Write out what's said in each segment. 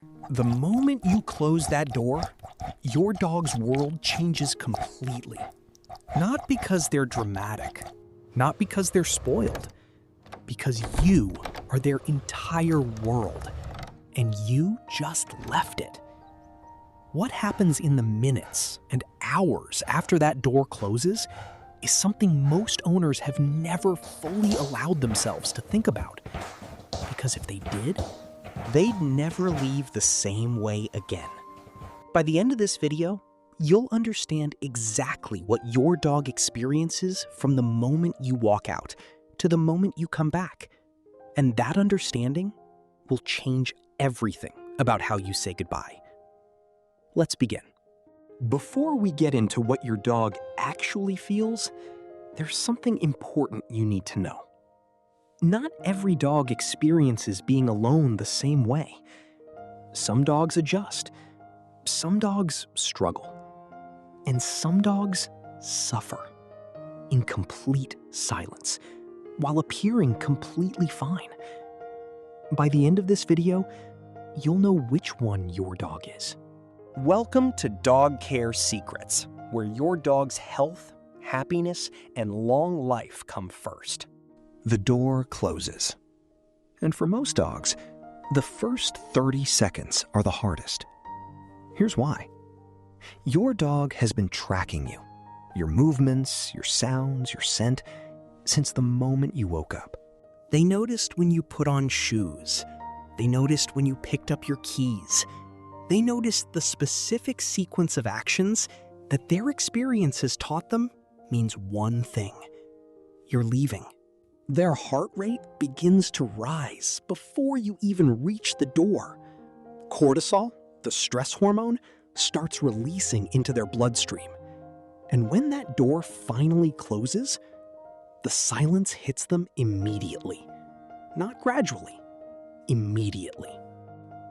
The moment you close that door, your dog's world changes completely. Not because they're dramatic, not because they're spoiled, because you are their entire world, and you just left it. What happens in the minutes and hours after that door closes is something most owners have never fully allowed themselves to think about. Because if they did, they'd never leave the same way again. By the end of this video, you'll understand exactly what your dog experiences from the moment you walk out to the moment you come back. And that understanding will change everything about how you say goodbye. Let's begin. Before we get into what your dog actually feels, there's something important you need to know. Not every dog experiences being alone the same way. Some dogs adjust, some dogs struggle, and some dogs suffer in complete silence while appearing completely fine. By the end of this video, you'll know which one your dog is. Welcome to Dog Care Secrets, where your dog's health, happiness, and long life come first. The door closes. And for most dogs, the first 30 seconds are the hardest. Here's why. Your dog has been tracking you, your movements, your sounds, your scent, since the moment you woke up. They noticed when you put on shoes. They noticed when you picked up your keys. They noticed the specific sequence of actions that their experience has taught them means one thing: you're leaving. Their heart rate begins to rise before you even reach the door. Cortisol, the stress hormone, starts releasing into their bloodstream. And when that door finally closes, the silence hits them immediately. Not gradually, immediately.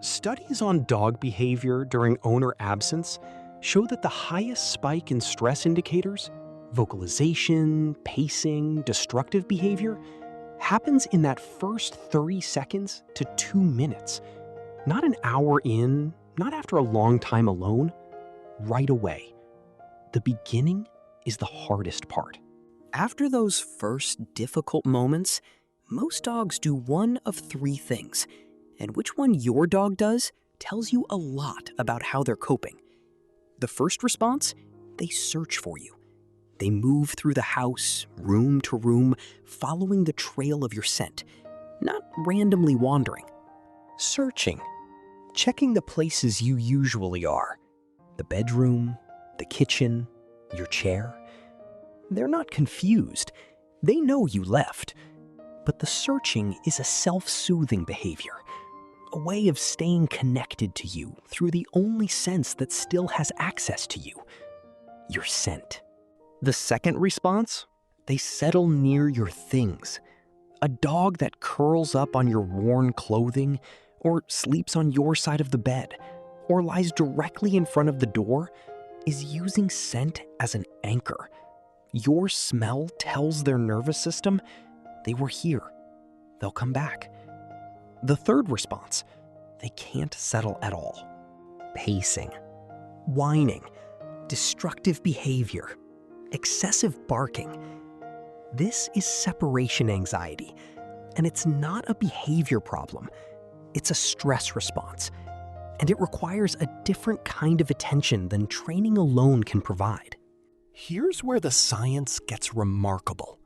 Studies on dog behavior during owner absence show that the highest spike in stress indicators, vocalization, pacing, destructive behavior, happens in that first 30 seconds to 2 minutes. Not an hour in, not after a long time alone, right away. The beginning is the hardest part. After those first difficult moments, most dogs do one of 3 things, and which one your dog does tells you a lot about how they're coping. The first response, they search for you. They move through the house, room to room, following the trail of your scent, not randomly wandering. Searching, checking the places you usually are. The bedroom, the kitchen, your chair. They're not confused. They know you left. But the searching is a self-soothing behavior, a way of staying connected to you through the only sense that still has access to you: your scent. The second response? They settle near your things. A dog that curls up on your worn clothing, or sleeps on your side of the bed, or lies directly in front of the door, is using scent as an anchor. Your smell tells their nervous system they were here. They'll come back. The third response, they can't settle at all. Pacing, whining, destructive behavior, excessive barking. This is separation anxiety, and it's not a behavior problem. It's a stress response, and it requires a different kind of attention than training alone can provide. Here's where the science gets remarkable.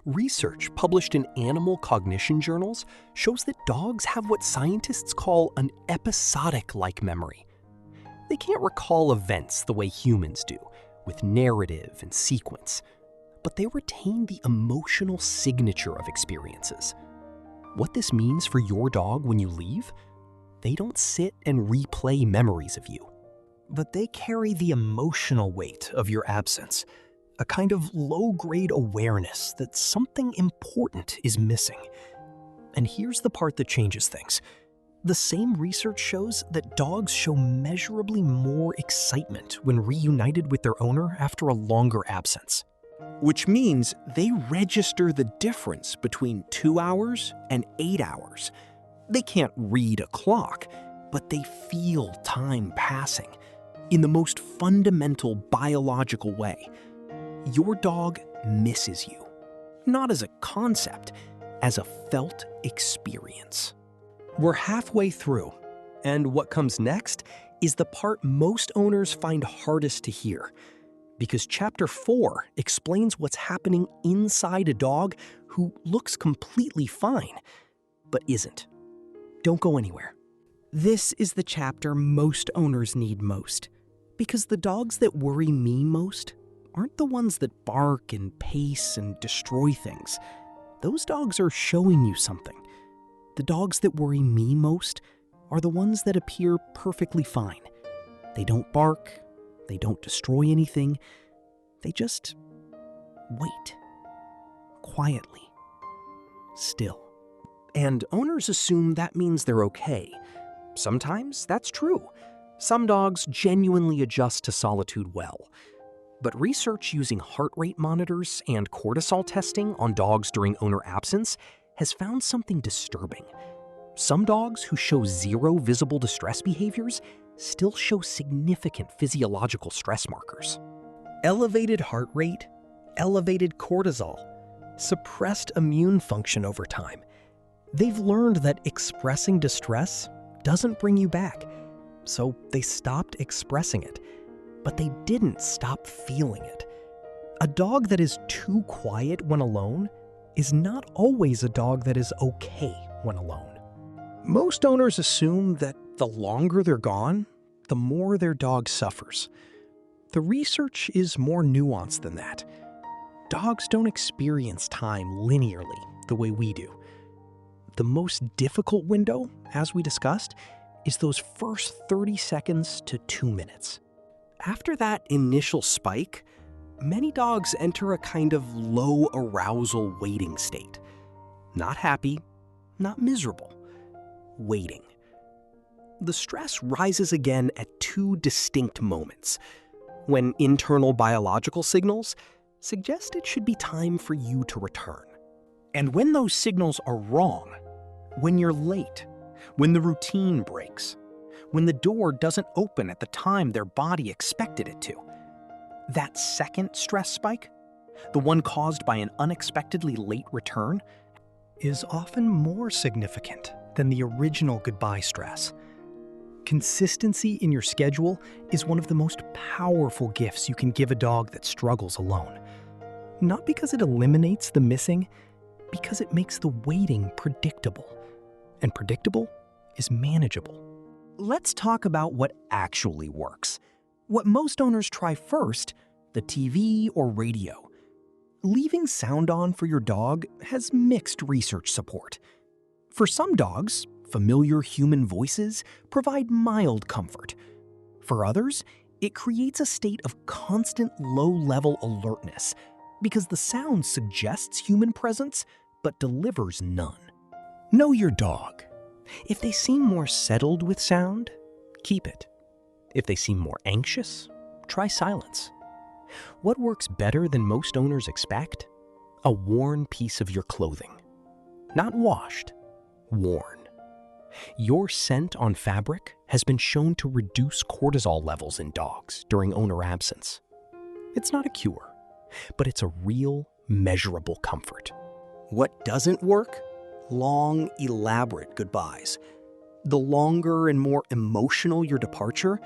Research published in animal cognition journals shows that dogs have what scientists call an episodic-like memory. They can't recall events the way humans do, with narrative and sequence, but they retain the emotional signature of experiences. What this means for your dog when you leave? They don't sit and replay memories of you, but they carry the emotional weight of your absence, a kind of low-grade awareness that something important is missing. And here's the part that changes things. The same research shows that dogs show measurably more excitement when reunited with their owner after a longer absence. Which means they register the difference between 2 hours and 8 hours. They can't read a clock, but they feel time passing in the most fundamental biological way. Your dog misses you, not as a concept, as a felt experience. We're halfway through, and what comes next is the part most owners find hardest to hear, because Chapter 4 explains what's happening inside a dog who looks completely fine, but isn't. Don't go anywhere. This is the chapter most owners need most, because the dogs that worry me most aren't the ones that bark and pace and destroy things. Those dogs are showing you something. The dogs that worry me most are the ones that appear perfectly fine. They don't bark, they don't destroy anything, they just wait, quietly, still. And owners assume that means they're okay. Sometimes that's true. Some dogs genuinely adjust to solitude well. But research using heart rate monitors and cortisol testing on dogs during owner absence has found something disturbing. Some dogs who show zero visible distress behaviors still show significant physiological stress markers. Elevated heart rate, elevated cortisol, suppressed immune function over time. They've learned that expressing distress doesn't bring you back, so they stopped expressing it. But they didn't stop feeling it. A dog that is too quiet when alone is not always a dog that is okay when alone. Most owners assume that the longer they're gone, the more their dog suffers. The research is more nuanced than that. Dogs don't experience time linearly the way we do. The most difficult window, as we discussed, is those first 30 seconds to 2 minutes. After that initial spike, many dogs enter a kind of low arousal waiting state. Not happy, not miserable, waiting. The stress rises again at 2 distinct moments, when internal biological signals suggest it should be time for you to return. And when those signals are wrong, when you're late, when the routine breaks, when the door doesn't open at the time their body expected it to. That second stress spike, the one caused by an unexpectedly late return, is often more significant than the original goodbye stress. Consistency in your schedule is one of the most powerful gifts you can give a dog that struggles alone. Not because it eliminates the missing, because it makes the waiting predictable. And predictable is manageable. Let's talk about what actually works. What most owners try first, the TV or radio. Leaving sound on for your dog has mixed research support. For some dogs, familiar human voices provide mild comfort. For others, it creates a state of constant low-level alertness because the sound suggests human presence but delivers none. Know your dog. If they seem more settled with sound, keep it. If they seem more anxious, try silence. What works better than most owners expect? A worn piece of your clothing. Not washed, worn. Your scent on fabric has been shown to reduce cortisol levels in dogs during owner absence. It's not a cure, but it's a real, measurable comfort. What doesn't work? Long, elaborate goodbyes. The longer and more emotional your departure,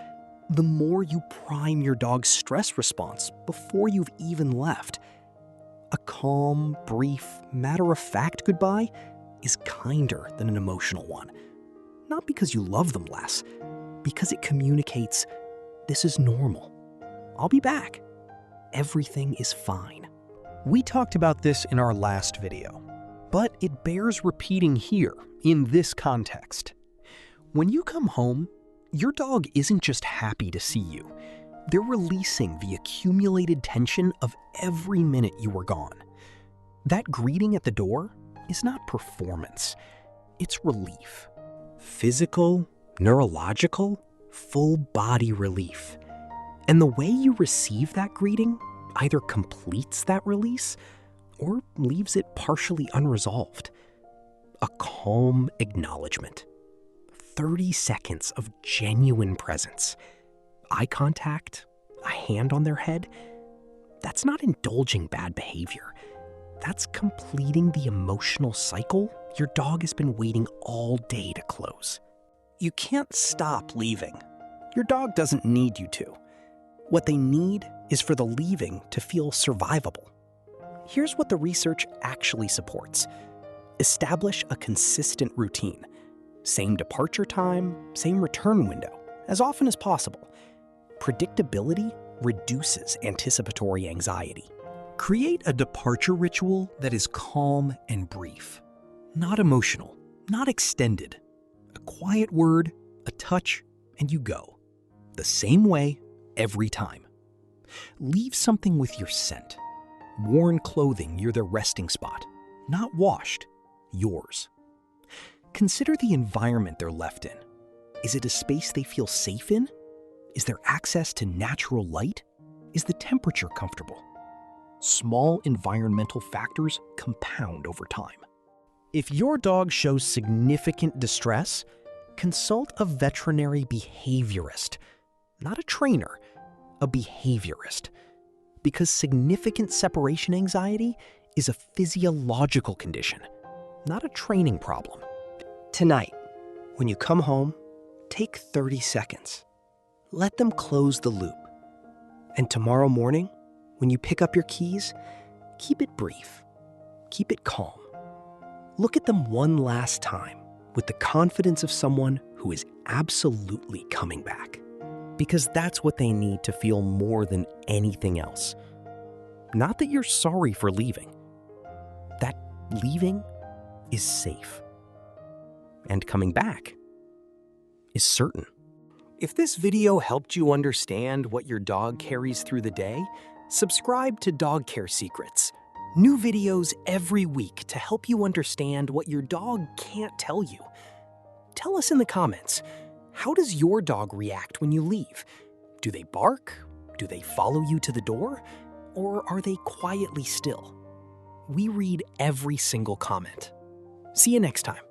the more you prime your dog's stress response before you've even left. A calm, brief, matter-of-fact goodbye is kinder than an emotional one. Not because you love them less, because it communicates, this is normal. I'll be back. Everything is fine. We talked about this in our last video, but it bears repeating here in this context. When you come home, your dog isn't just happy to see you. They're releasing the accumulated tension of every minute you were gone. That greeting at the door is not performance, it's relief. Physical, neurological, full body relief. And the way you receive that greeting either completes that release or leaves it partially unresolved. A calm acknowledgement. 30 seconds of genuine presence. Eye contact, a hand on their head. That's not indulging bad behavior. That's completing the emotional cycle your dog has been waiting all day to close. You can't stop leaving. Your dog doesn't need you to. What they need is for the leaving to feel survivable. Here's what the research actually supports. Establish a consistent routine. Same departure time, same return window, as often as possible. Predictability reduces anticipatory anxiety. Create a departure ritual that is calm and brief. Not emotional, not extended. A quiet word, a touch, and you go. The same way, every time. Leave something with your scent. Worn clothing near their resting spot. Not washed, yours. Consider the environment they're left in. Is it a space they feel safe in? Is there access to natural light? Is the temperature comfortable? Small environmental factors compound over time. If your dog shows significant distress, consult a veterinary behaviorist, not a trainer, a behaviorist, because significant separation anxiety is a physiological condition, not a training problem. Tonight, when you come home, take 30 seconds. Let them close the loop. And tomorrow morning, when you pick up your keys, keep it brief, keep it calm. Look at them one last time with the confidence of someone who is absolutely coming back. Because that's what they need to feel more than anything else. Not that you're sorry for leaving. That leaving is safe. And coming back is certain. If this video helped you understand what your dog carries through the day, subscribe to Dog Care Secrets. New videos every week to help you understand what your dog can't tell you. Tell us in the comments, how does your dog react when you leave? Do they bark? Do they follow you to the door? Or are they quietly still? We read every single comment. See you next time.